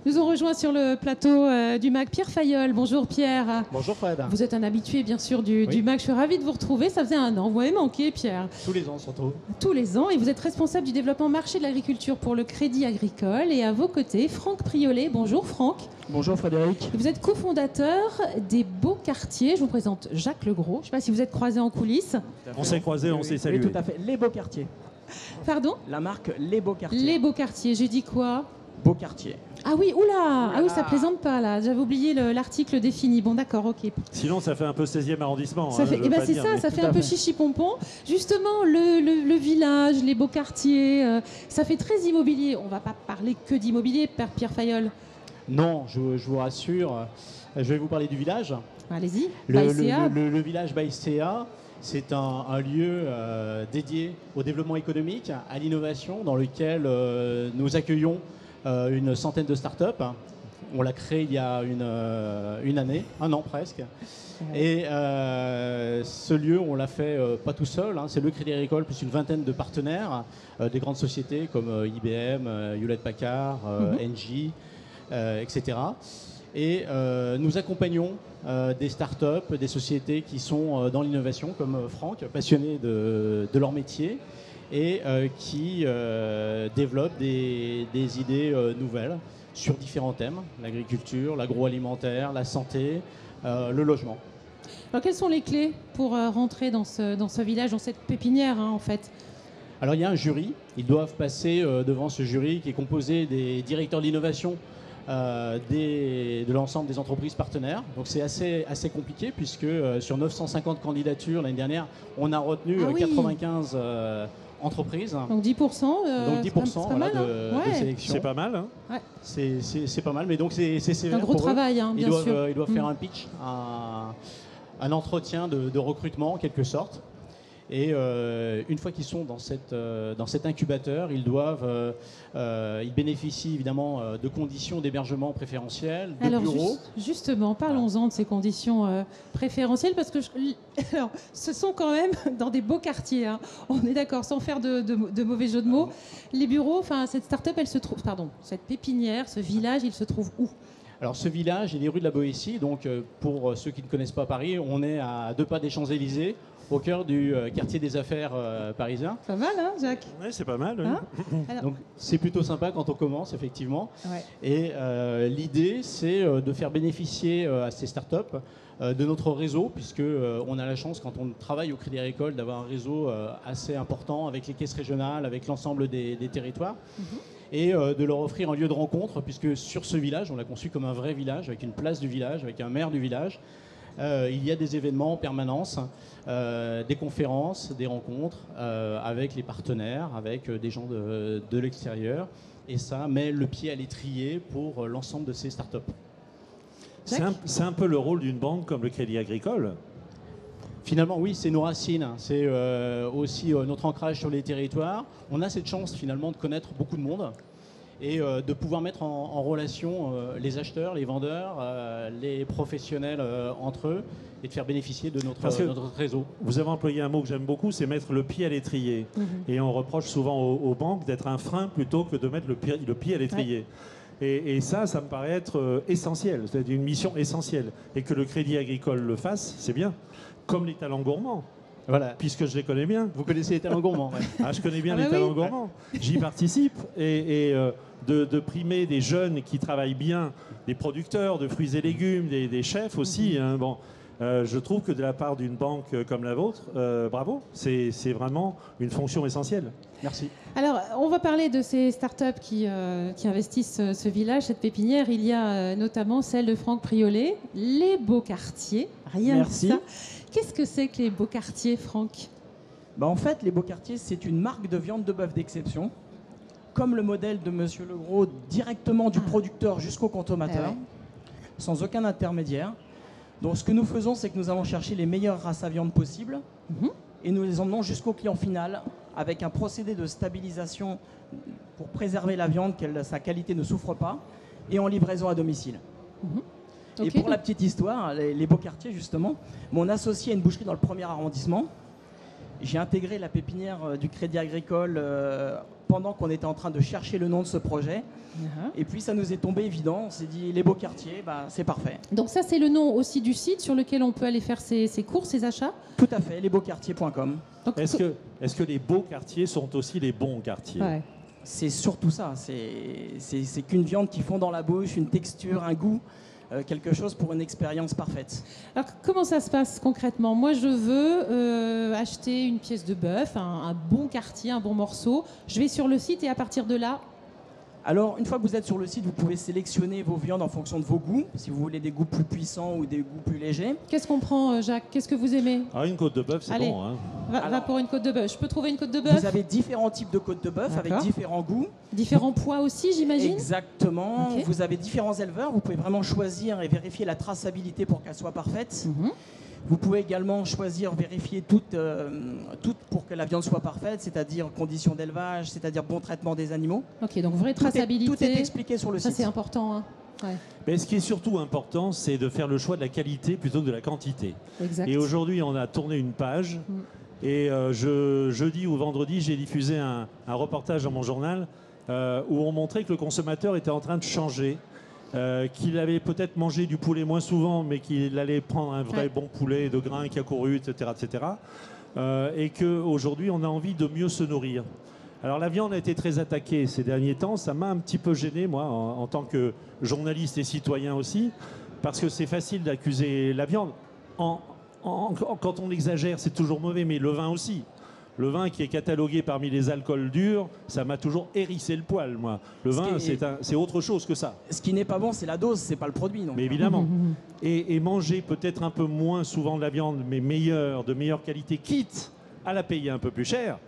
Nous ont rejoint sur le plateau du MAC Pierre Fayolle. Bonjour Pierre. Bonjour Fred. Vous êtes un habitué bien sûr du MAC. Je suis ravie de vous retrouver. Ça faisait un an. Vous m'avez manqué Pierre. Tous les ans surtout. Tous les ans. Et vous êtes responsable du développement marché de l'agriculture pour le Crédit Agricole. Et à vos côtés, Franck Priolet. Bonjour Franck. Bonjour Frédéric. Vous êtes cofondateur des Beaux Quartiers. Je vous présente Jacques Legros. Je ne sais pas si vous êtes croisés en coulisses. On s'est croisés, on s'est salués. Oui, tout à fait. Les Beaux Quartiers. Pardon ? La marque Les Beaux Quartiers. Les Beaux Quartiers. J'ai dit quoi ? Beaux Quartiers. Ah oui, oula. Ah oui, ça plaisante pas là. J'avais oublié l'article défini. Bon, d'accord, ok. Sinon, ça fait un peu 16e arrondissement. Ça fait, c'est ça, ça fait un peu chichi-pompon. Justement, le village, les beaux quartiers, ça fait très immobilier. On va pas parler que d'immobilier, Père Pierre Fayolle. Non, je vous rassure. Je vais vous parler du village. Allez-y. Le village Baïséa, c'est un lieu dédié au développement économique, à l'innovation, dans lequel nous accueillons une centaine de startups. On l'a créé il y a une année, un an presque. Et ce lieu, on l'a fait pas tout seul. C'est le Crédit Agricole plus une vingtaine de partenaires, des grandes sociétés comme IBM, Hewlett-Packard, Engie, etc. Et nous accompagnons des startups, des sociétés qui sont dans l'innovation, comme Franck, passionnés de leur métier, et qui développent des idées nouvelles sur différents thèmes, l'agriculture, l'agroalimentaire, la santé, le logement. Alors quelles sont les clés pour rentrer dans ce village, dans cette pépinière en fait ? Alors il y a un jury, ils doivent passer devant ce jury qui est composé des directeurs d'innovation de l'ensemble des entreprises partenaires. Donc c'est assez compliqué puisque sur 950 candidatures l'année dernière, on a retenu 95 entreprises. Donc 10%, donc 10% pas mal, de sélection. C'est pas mal. Hein. Ouais. C'est pas mal, mais donc c'est sévère. Un gros travail, hein, bien sûr. Ils doivent faire un pitch, un entretien de recrutement en quelque sorte. Et une fois qu'ils sont dans cet incubateur, ils bénéficient évidemment de conditions d'hébergement préférentielles, de bureaux. Justement, parlons-en de ces conditions préférentielles, parce que alors, ce sont quand même dans des beaux quartiers. Hein. On est d'accord, sans faire de mauvais jeux de mots. Les bureaux, cette start-up, cette pépinière, ce village, il se trouve où ? Alors ce village, il est rue de la Boétie. Donc pour ceux qui ne connaissent pas Paris, on est à 2 pas des Champs-Élysées, au cœur du quartier des affaires parisien. Pas mal, hein, Jacques ? Oui, c'est pas mal. Oui. Hein ? Donc c'est plutôt sympa quand on commence, effectivement. Ouais. Et l'idée, c'est de faire bénéficier à ces startups de notre réseau, puisqu'on a la chance, quand on travaille au Crédit Agricole, d'avoir un réseau assez important avec les caisses régionales, avec l'ensemble des territoires. Et de leur offrir un lieu de rencontre, puisque sur ce village, on l'a conçu comme un vrai village, avec une place du village, avec un maire du village. Il y a des événements en permanence, des conférences, des rencontres avec les partenaires, avec des gens de l'extérieur. Et ça met le pied à l'étrier pour l'ensemble de ces startups. C'est un peu le rôle d'une banque comme le Crédit Agricole. Finalement, oui, c'est nos racines, c'est aussi notre ancrage sur les territoires. On a cette chance finalement de connaître beaucoup de monde et de pouvoir mettre en relation les acheteurs, les vendeurs, les professionnels entre eux et de faire bénéficier de notre réseau. Vous avez employé un mot que j'aime beaucoup, c'est mettre le pied à l'étrier. Et on reproche souvent aux banques d'être un frein plutôt que de mettre le pied à l'étrier. Ouais. Et ça me paraît être essentiel, c'est une mission essentielle. Et que le Crédit Agricole le fasse, c'est bien. Comme les talents gourmands. Voilà. Puisque je les connais bien. Vous connaissez les talents gourmands. Ouais. Ah, je connais bien les talents gourmands. J'y participe. Et de primer des jeunes qui travaillent bien, des producteurs de fruits et légumes, des chefs aussi. Hein, bon, je trouve que de la part d'une banque comme la vôtre, bravo, c'est vraiment une fonction essentielle. Merci. Alors, on va parler de ces startups qui investissent ce village, cette pépinière. Il y a notamment celle de Franck Priolet, les Beaux Quartiers. Rien que ça. Qu'est-ce que c'est que les Beaux Quartiers, Franck ? En fait, les Beaux Quartiers, c'est une marque de viande de bœuf d'exception, comme le modèle de Monsieur Legros, directement du producteur jusqu'au consommateur, sans aucun intermédiaire. Donc, ce que nous faisons, c'est que nous allons chercher les meilleures races à viande possibles et nous les emmenons jusqu'au client final avec un procédé de stabilisation pour préserver la viande, que sa qualité ne souffre pas, et en livraison à domicile. Et pour la petite histoire, les Beaux Quartiers, justement, mon associé a une boucherie dans le 1er arrondissement. J'ai intégré la pépinière du Crédit Agricole pendant qu'on était en train de chercher le nom de ce projet. Et puis ça nous est tombé évident, on s'est dit les beaux quartiers, c'est parfait. Donc ça c'est le nom aussi du site sur lequel on peut aller faire ses courses, ses achats. Tout à fait, lesbeauquartiers.com. Est-ce que les beaux quartiers sont aussi les bons quartiers? Ouais. C'est surtout ça, c'est qu'une viande qui fond dans la bouche, une texture, un goût, quelque chose pour une expérience parfaite. Alors comment ça se passe concrètement? Moi je veux acheter une pièce de bœuf, un bon quartier, un bon morceau. Je vais sur le site et à partir de là... Alors, une fois que vous êtes sur le site, vous pouvez sélectionner vos viandes en fonction de vos goûts, si vous voulez des goûts plus puissants ou des goûts plus légers. Qu'est-ce qu'on prend, Jacques? Qu'est-ce que vous aimez? Une côte de bœuf, c'est bon. Hein. Va pour une côte de bœuf. Je peux trouver une côte de bœuf? Vous avez différents types de côtes de bœuf avec différents goûts. Différents poids aussi, j'imagine? Exactement. Okay. Vous avez différents éleveurs. Vous pouvez vraiment choisir et vérifier la traçabilité pour qu'elle soit parfaite. Vous pouvez également choisir, vérifier tout pour que la viande soit parfaite, c'est-à-dire conditions d'élevage, c'est-à-dire bon traitement des animaux. Ok, donc vraie traçabilité. Tout est expliqué sur le site. Ça, c'est important. Hein. Ouais. Mais ce qui est surtout important, c'est de faire le choix de la qualité plutôt que de la quantité. Exact. Et aujourd'hui, on a tourné une page. Et jeudi ou vendredi, j'ai diffusé un reportage dans mon journal où on montrait que le consommateur était en train de changer. Qu'il avait peut-être mangé du poulet moins souvent, mais qu'il allait prendre un vrai bon poulet de grain qui a couru, etc. etc. Et qu'aujourd'hui, on a envie de mieux se nourrir. Alors la viande a été très attaquée ces derniers temps. Ça m'a un petit peu gêné, moi, en tant que journaliste et citoyen aussi, parce que c'est facile d'accuser la viande. Quand on exagère, c'est toujours mauvais, mais le vin aussi. Le vin qui est catalogué parmi les alcools durs, ça m'a toujours hérissé le poil, moi. Le vin, c'est autre chose que ça. Ce qui n'est pas bon, c'est la dose, c'est pas le produit. Donc. Mais évidemment. Et manger peut-être un peu moins souvent de la viande, mais de meilleure qualité, quitte à la payer un peu plus cher.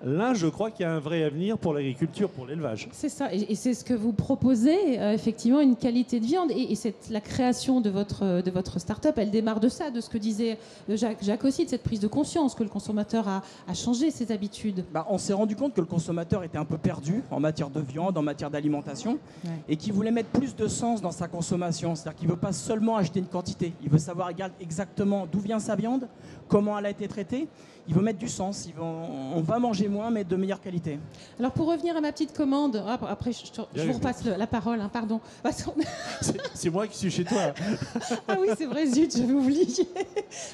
Là, je crois qu'il y a un vrai avenir pour l'agriculture, pour l'élevage. C'est ça, et c'est ce que vous proposez, effectivement, une qualité de viande. Et la création de votre start-up, elle démarre de ça, de ce que disait Jacques aussi, de cette prise de conscience que le consommateur a changé ses habitudes. On s'est rendu compte que le consommateur était un peu perdu en matière de viande, en matière d'alimentation, et qu'il voulait mettre plus de sens dans sa consommation. C'est-à-dire qu'il ne veut pas seulement acheter une quantité, il veut savoir exactement d'où vient sa viande, comment elle a été traitée. Il veut mettre du sens, on va manger moins, mais de meilleure qualité. Alors pour revenir à ma petite commande, après je vous repasse la parole, hein, pardon. C'est moi qui suis chez toi. Ah oui, c'est vrai, zut, j'avais oublié.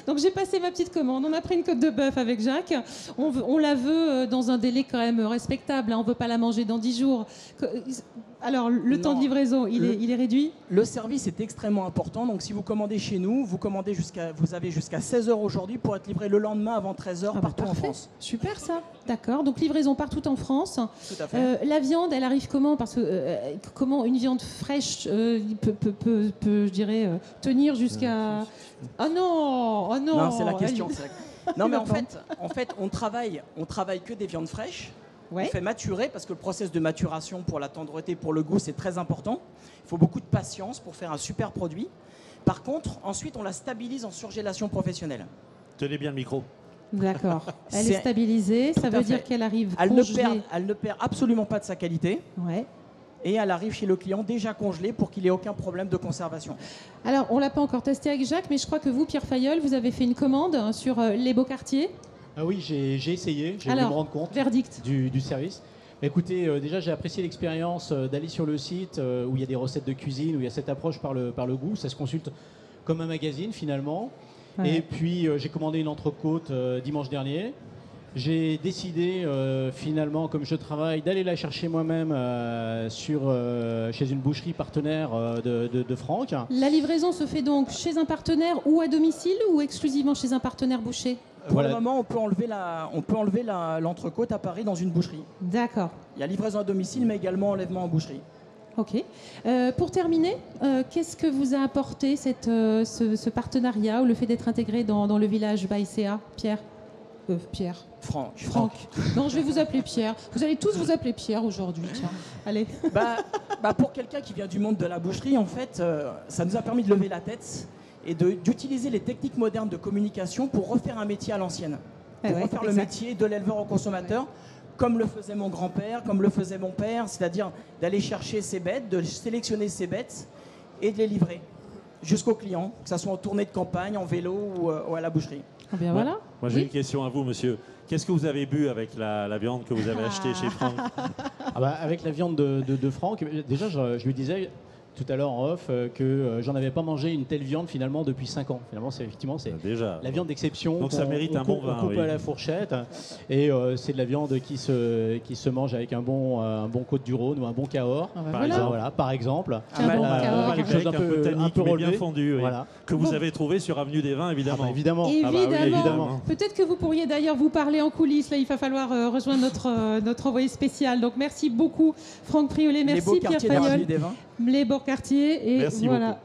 Donc j'ai passé ma petite commande, on a pris une côte de bœuf avec Jacques, on la veut dans un délai quand même respectable, hein, on ne veut pas la manger dans 10 jours. Alors, temps de livraison, il est réduit? Le service est extrêmement important. Donc, si vous commandez chez nous, vous avez jusqu'à 16h aujourd'hui pour être livré le lendemain avant 13h partout en France. Super ça. D'accord. Donc, livraison partout en France. Tout à fait. La viande, elle arrive comment? Parce que comment une viande fraîche peut je dirais, tenir jusqu'à... Oh non. Non, c'est la question. Non, mais en fait, on travaille que des viandes fraîches. Ouais. On fait maturer parce que le process de maturation pour la tendreté, pour le goût, c'est très important. Il faut beaucoup de patience pour faire un super produit. Par contre, ensuite, on la stabilise en surgélation professionnelle. Tenez bien le micro. D'accord. Elle est stabilisée, ça veut dire qu'elle arrive congelée. Elle ne perd absolument pas de sa qualité. Ouais. Et elle arrive chez le client déjà congelée pour qu'il n'ait aucun problème de conservation. Alors, on ne l'a pas encore testé avec Jacques, mais je crois que vous, Pierre Fayolle, vous avez fait une commande sur les beaux quartiers. Ah oui, j'ai essayé, j'ai voulu me rendre compte du service. Écoutez, déjà j'ai apprécié l'expérience d'aller sur le site où il y a des recettes de cuisine, où il y a cette approche par le goût. Ça se consulte comme un magazine finalement. Ouais. Et puis j'ai commandé une entrecôte dimanche dernier. J'ai décidé finalement, comme je travaille, d'aller la chercher moi-même chez une boucherie partenaire de Franck. La livraison se fait donc chez un partenaire ou à domicile ou exclusivement chez un partenaire boucher? Pour le moment, on peut enlever l'entrecôte à Paris dans une boucherie. D'accord. Il y a livraison à domicile, mais également enlèvement en boucherie. Ok. Pour terminer, qu'est-ce que vous a apporté ce partenariat ou le fait d'être intégré dans le village Baïséa, Pierre? Franck. Non, je vais vous appeler Pierre. Vous allez tous vous appeler Pierre aujourd'hui. Tiens. Allez. Pour quelqu'un qui vient du monde de la boucherie, en fait, ça nous a permis de lever la tête et d'utiliser les techniques modernes de communication pour refaire un métier à l'ancienne. Pour refaire le métier de l'éleveur au consommateur, comme le faisait mon grand-père, comme le faisait mon père, c'est-à-dire d'aller chercher ses bêtes, de sélectionner ses bêtes et de les livrer jusqu'au client, que ce soit en tournée de campagne, en vélo ou à la boucherie. Bien voilà. Moi, j'ai une question à vous, monsieur. Qu'est-ce que vous avez bu avec la viande que vous avez achetée chez Franck? Avec la viande de Franck, déjà, je lui disais tout à l'heure en off que j'en avais pas mangé une telle viande finalement depuis 5 ans. Finalement, c'est déjà la viande d'exception. Donc ça mérite un bon vin. On coupe à la fourchette et c'est de la viande qui se mange avec un bon côte du Rhône ou un bon Cahors. Par exemple. Quelque chose d'un peu relevé, bien fondu, voilà. Que vous avez trouvé sur Avenue des Vins, évidemment. Évidemment. Évidemment. Peut-être que vous pourriez d'ailleurs vous parler en coulisses. Là, il va falloir rejoindre notre envoyé spécial. Donc merci beaucoup, Franck Priolet. Merci, Pierre Fayolle. Les beaux quartiers. Et merci voilà. beaucoup.